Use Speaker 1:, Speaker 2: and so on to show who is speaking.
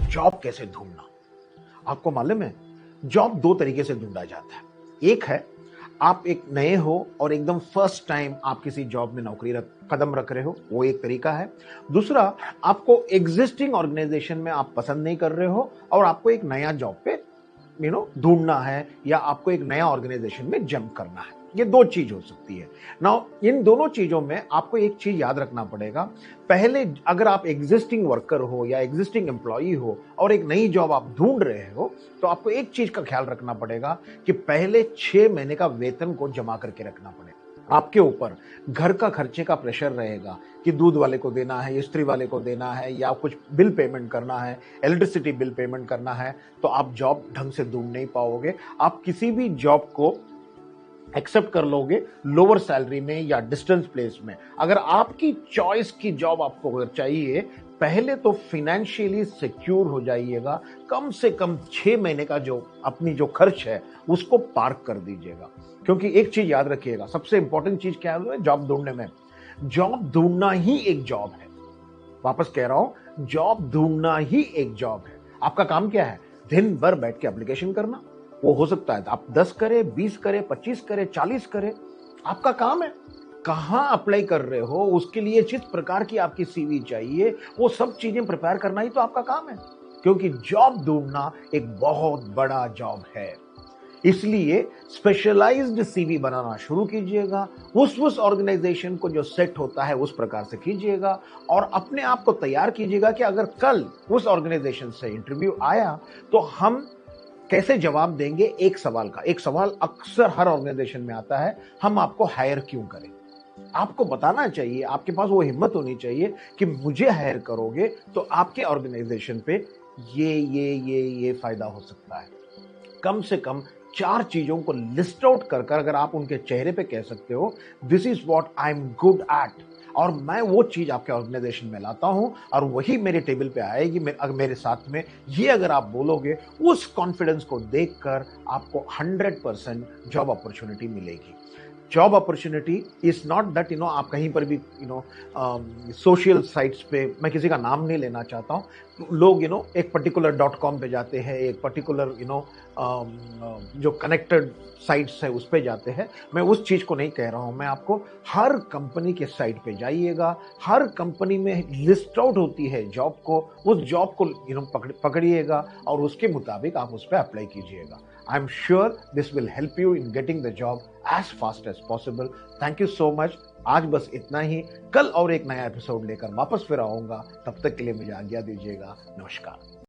Speaker 1: Job कैसे ढूंढना। आपको मालूम है, जॉब दो तरीके से ढूंढा जाता है। एक है, आप एक नए हो और एकदम फर्स्ट टाइम आप किसी जॉब में नौकरी कदम रख रहे हो, वो एक तरीका है। दूसरा, आपको एग्जिस्टिंग ऑर्गेनाइजेशन में आप पसंद नहीं कर रहे हो और आपको एक नया जॉब पे ढूंढना है, या आपको एक नया ऑर्गेनाइजेशन में जंप करना है। ये दो चीज हो सकती है। नाउ इन दोनों चीजों में आपको एक चीज याद रखना पड़ेगा। पहले, अगर आप एग्जिस्टिंग वर्कर हो या एग्जिस्टिंग एम्प्लॉई हो और एक नई जॉब आप ढूंढ रहे हो, तो आपको एक चीज का ख्याल रखना पड़ेगा कि पहले 6 महीने का वेतन को जमा करके रखना पड़ेगा। आपके ऊपर घर का खर्चे का प्रेशर रहेगा कि दूध वाले को देना है, इस्त्री वाले को देना है, या कुछ बिल पेमेंट करना है, इलेक्ट्रिसिटी बिल पेमेंट करना है, तो आप जॉब ढंग से ढूंढ नहीं पाओगे। आप किसी भी जॉब को एक्सेप्ट कर लोगे लोअर सैलरी में या डिस्टेंस प्लेस में। अगर आपकी चॉइस की जॉब आपको अगर चाहिए, पहले तो फाइनेंशियली सिक्योर हो जाइएगा। कम से कम 6 महीने का जो अपनी जो खर्च है उसको पार्क कर दीजिएगा। क्योंकि एक चीज याद रखिएगा, सबसे इंपॉर्टेंट चीज क्या है जॉब ढूंढने में, जॉब ढूंढना ही एक जॉब है। वापस कह रहा हूं, जॉब ढूंढना ही एक जॉब है। आपका काम क्या है? दिन भर बैठ के एप्लीकेशन करना। वो हो सकता है आप 10 करें, 20 करें, 25 करें, 40 करें, आपका काम है। कहां अप्लाई कर रहे हो, उसके लिए जिस प्रकार की आपकी सीवी चाहिए, वो सब चीजें प्रिपेयर करना ही तो आपका काम है। क्योंकि जॉब ढूंढना एक बहुत बड़ा जॉब है। इसलिए स्पेशलाइज्ड सीवी बनाना शुरू कीजिएगा। उस ऑर्गेनाइजेशन को जो सेट होता है उस प्रकार से कीजिएगा, और अपने आप को तैयार कीजिएगा कि अगर कल उस ऑर्गेनाइजेशन से इंटरव्यू आया तो हम कैसे जवाब देंगे। एक सवाल अक्सर हर ऑर्गेनाइजेशन में आता है, हम आपको हायर क्यों करें। आपको बताना चाहिए, आपके पास वो हिम्मत होनी चाहिए कि मुझे हायर करोगे तो आपके ऑर्गेनाइजेशन पे ये फायदा हो सकता है। कम से कम 4 चीजों को लिस्ट आउट कर अगर आप उनके चेहरे पे कह सकते हो, this is what I am good at, और मैं वो चीज आपके ऑर्गेनाइजेशन में लाता हूं और वही मेरे टेबल पे आएगी मेरे साथ में, ये अगर आप बोलोगे, उस कॉन्फिडेंस को देखकर आपको 100% जॉब अपॉर्चुनिटी मिलेगी। Job opportunity is not that आप कहीं पर भी सोशल साइट्स पे, मैं किसी का नाम नहीं लेना चाहता हूं, लोग एक पर्टिकुलर .com पे जाते हैं, एक पर्टिकुलर जो कनेक्टेड साइट्स है उस पे जाते हैं। मैं उस चीज को नहीं कह रहा हूं। मैं आपको हर कंपनी के साइट पे जाइएगा, हर कंपनी में लिस्ट आउट होती है जॉब को, उस जॉब को पकड़िएगा और उसके मुताबिक आप उस पर अप्लाई कीजिएगा। I am sure this will help you in getting the job as fast as possible. Thank you so much. आज बस इतना ही। कल और एक नया एपिसोड लेकर वापस फिर आऊंगा। तब तक के लिए मुझे आज्ञा दीजिएगा। नमस्कार।